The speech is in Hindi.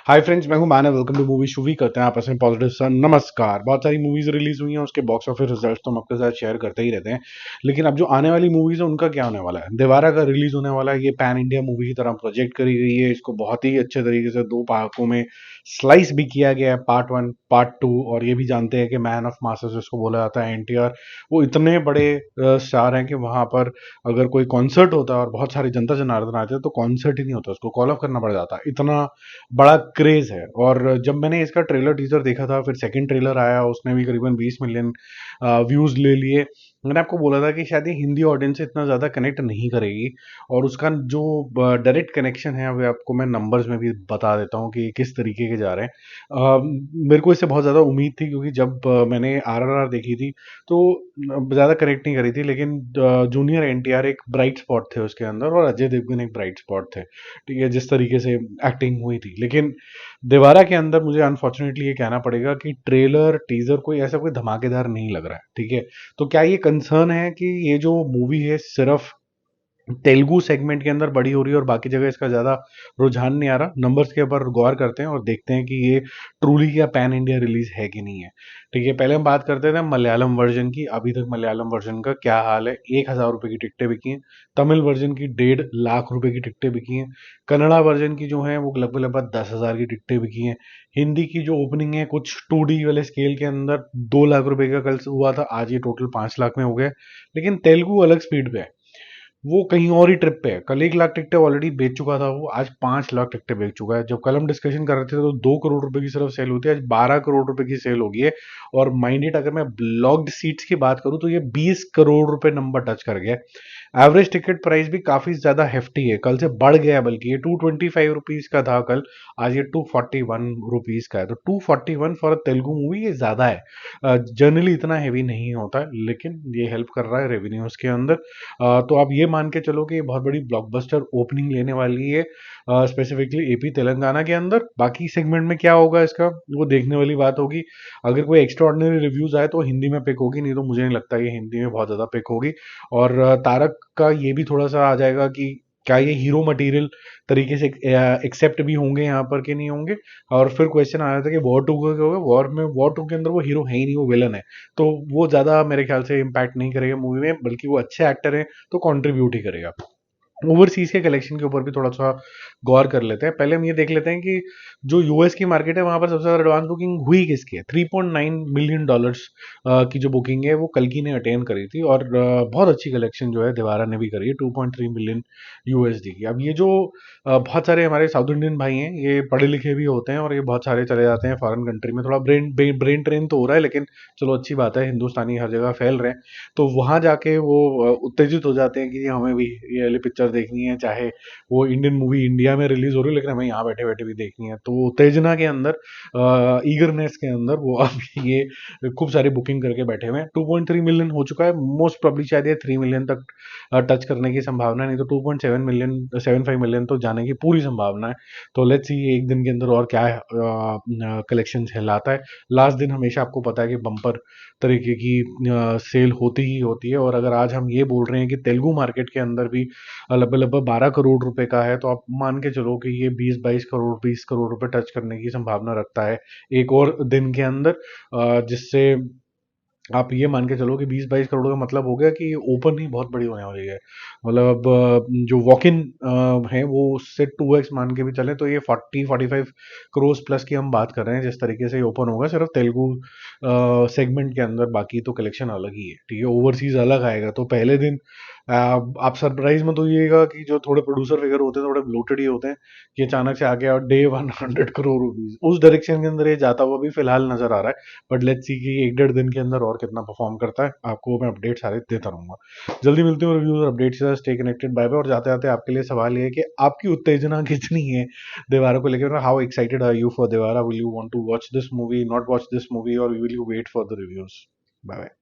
हाय फ्रेंड्स, मैं हूं Manav. Welcome to Movie Shoovy. करते हैं आपस में पॉजिटिव सा नमस्कार। बहुत सारी मूवीज रिलीज हुई हैं, उसके बॉक्स ऑफिस रिजल्ट्स तो हम आपके साथ शेयर करते ही रहते हैं। लेकिन अब जो आने वाली मूवीज है उनका क्या होने वाला है। देवारा का रिलीज होने वाला है। ये पैन इंडिया मूवी की तरह प्रोजेक्ट करी गई है। इसको बहुत ही अच्छे तरीके से दो भागों में स्लाइस भी किया गया है, पार्ट वन पार्ट टू। और ये भी जानते हैं कि मैन ऑफ मासेस जिसको बोला जाता है एनटीआर, वो इतने बड़े स्टार हैं कि वहां पर अगर कोई कॉन्सर्ट होता है और बहुत सारी जनता जनार्दन आते हैं तो कॉन्सर्ट ही नहीं होता, उसको कॉल ऑफ करना पड़ जाता है। इतना बड़ा क्रेज है। और जब मैंने इसका ट्रेलर टीजर देखा था, फिर सेकंड ट्रेलर आया, उसने भी करीबन 20 मिलियन व्यूज ले लिए। मैंने आपको बोला था कि शायद ये हिंदी ऑडियंस से इतना ज़्यादा कनेक्ट नहीं करेगी। और उसका जो डायरेक्ट कनेक्शन है वो आपको मैं नंबर्स में भी बता देता हूँ कि किस तरीके के जा रहे हैं। मेरे को इससे बहुत ज़्यादा उम्मीद थी, क्योंकि जब मैंने आरआरआर देखी थी तो ज़्यादा कनेक्ट नहीं करी थी। लेकिन जूनियर एनटीआर एक ब्राइट स्पॉट थे उसके अंदर, और अजय देवगन एक ब्राइट स्पॉट थे, ठीक है, जिस तरीके से एक्टिंग हुई थी। लेकिन देवारा के अंदर मुझे अनफॉर्चुनेटली ये कहना पड़ेगा कि ट्रेलर टीजर कोई ऐसा कोई धमाकेदार नहीं लग रहा है, ठीक है। तो क्या ये कंसर्न है कि ये जो मूवी है सिर्फ तेलुगु सेगमेंट के अंदर बड़ी हो रही है और बाकी जगह इसका ज्यादा रुझान नहीं आ रहा? नंबर्स के ऊपर गौर करते हैं और देखते हैं कि ये ट्रूली क्या पैन इंडिया रिलीज है कि नहीं है। ठीक है, पहले हम बात करते थे मलयालम वर्जन की। अभी तक मलयालम वर्जन का क्या हाल है? 1,000 रुपए की टिकटें बिकी हैं। तमिल वर्जन की 1.5 लाख रुपए की टिकटें बिकी हैं। कन्नड़ा वर्जन की जो है वो लगभग लगभग 10,000 की टिकटें बिकी हैं। हिंदी की जो ओपनिंग है कुछ 2D वाले स्केल के अंदर 2 लाख रुपए का कल हुआ था, आज ये टोटल 5 लाख में हो गया। लेकिन तेलुगु अलग स्पीड पे है, वो कहीं और ही ट्रिप पे है। कल 1 लाख टिकटें ऑलरेडी बेच चुका था, वो आज 5 लाख टिकटें बेच चुका है। जब कल हम डिस्कशन कर रहे थे तो 2 करोड़ रुपए की सिर्फ सेल होती है, आज 12 करोड़ रुपए की सेल होगी है। और माइंड इट, अगर मैं ब्लॉक्ड सीट्स की बात करूं तो ये 20 करोड़ रुपए नंबर टच कर गया। एवरेज टिकट प्राइस भी काफी ज्यादा हेफ्टी है, कल से बढ़ गया है। बल्कि ये 225 रुपीज का था कल, आज ये 241 रुपीज का है। तो 241 फॉर तेलुगु मूवी ये ज्यादा है। जनरली इतना हैवी नहीं होता है, लेकिन ये हेल्प कर रहा है रेवेन्यूज के अंदर। तो आप ये मान के चलो कि ये बहुत बड़ी ब्लॉकबस्टर ओपनिंग लेने वाली है, स्पेसिफिकली एपी तेलंगाना के अंदर। बाकी सेगमेंट में क्या होगा इसका, वो देखने वाली बात होगी। अगर कोई एक्स्ट्रा ऑर्डिनरी रिव्यूज आए तो हिंदी में पिक होगी, नहीं तो मुझे नहीं लगता ये हिंदी में बहुत ज्यादा पिक होगी। और तारक का ये भी थोड़ा सा आ जाएगा कि क्या ये हीरो मटेरियल तरीके से एक्सेप्ट भी होंगे यहाँ पर कि नहीं होंगे। और फिर क्वेश्चन आया था कि वॉर टू का क्या होगा। वॉर टू के अंदर वो हीरो है ही नहीं, वो विलन है। तो वो ज्यादा मेरे ख्याल से इम्पैक्ट नहीं करेगा मूवी में, बल्कि वो अच्छे एक्टर हैं तो कंट्रीब्यूट ही करेगा। ओवरसीज के कलेक्शन के ऊपर भी थोड़ा सा गौर कर लेते हैं। पहले हम ये देख लेते हैं कि जो यूएस की मार्केट है वहां पर सबसे ज्यादा एडवांस बुकिंग हुई किसकी है। $3.9 मिलियन की जो बुकिंग है वो कल्कि ने अटेन करी थी। और बहुत अच्छी कलेक्शन जो है देवारा ने भी करी है, 2.3 मिलियन यूएसडी की। अब ये जो बहुत सारे हमारे साउथ इंडियन भाई हैं, ये पढ़े लिखे भी होते हैं और ये बहुत सारे चले जाते हैं फॉरेन कंट्री में। थोड़ा ब्रेन ट्रेन तो हो रहा है, लेकिन चलो अच्छी बात है, हिंदुस्तानी हर जगह फैल रहे हैं। तो वहां जाके वो उत्तेजित हो जाते हैं कि हमें भी ये वाली पिक्चर देखनी है, चाहे वो इंडियन मूवी इंडिया में रिलीज हो रही है लेकिन हमें यहाँ बैठे बैठे भी देखनी है। तो उत्तेजना के अंदर, ईगरनेस के अंदर वो अब ये खूब सारी बुकिंग करके बैठे हुए हैं। 2.3 मिलियन हो चुका है, मोस्ट प्रॉब्ली शायद ये 3 मिलियन तक टच करने की संभावना है, नहीं तो 2.7 मिलियन 75 मिलियन तो जाने की पूरी संभावना है। तो लेट्स सी एक दिन के अंदर और क्या कलेक्शन लाता है। लास्ट दिन हमेशा आपको पता है कि बम्पर तरीके की सेल होती ही होती है। और अगर आज हम ये बोल रहे हैं कि तेलुगु मार्केट के अंदर भी लगभग लगभग 12 करोड़ रुपए का है, तो आप मान के चलो कि ये 20-22 करोड़ 20 करोड़ रुपए टच करने की संभावना रखता है एक और दिन के अंदर। जिससे आप ये मान के चलो कि 20-22 करोड़ का मतलब हो गया कि ओपन ही बहुत बड़ी होने वाली है। मतलब अब जो वॉक इन है वो उससे 2x मान के भी चले तो ये 40-45 करोड़ प्लस की हम बात कर रहे हैं, जिस तरीके से ये ओपन होगा सिर्फ तेलुगु सेगमेंट के अंदर। बाकी तो कलेक्शन अलग ही है, ठीक है, ओवरसीज अलग आएगा। तो पहले दिन आप सरप्राइज मत होइएगा कि जो थोड़े प्रोड्यूसर फिगर होते हैं थोड़े ब्लोटेड ही होते हैं, कि अचानक से आ गया और डे 100 करोड़ रुपीज उस डायरेक्शन के अंदर ये जाता हुआ भी फिलहाल नजर आ रहा है। बट लेट्स सी कि 1-1.5 दिन के अंदर और कितना परफॉर्म करता है, आपको मैं अपडेट सारे देता रहूंगा। जल्दी मिलते हैं रिव्यूज और अपडेट से। Stay connected, bye bye. और जाते जाते आपके लिए सवाल ये है कि आपकी उत्तेजना कितनी है देवारा को लेकर? How excited are you for Devara? Will you want to watch this movie, not watch this movie, और will you wait for the reviews? Bye bye.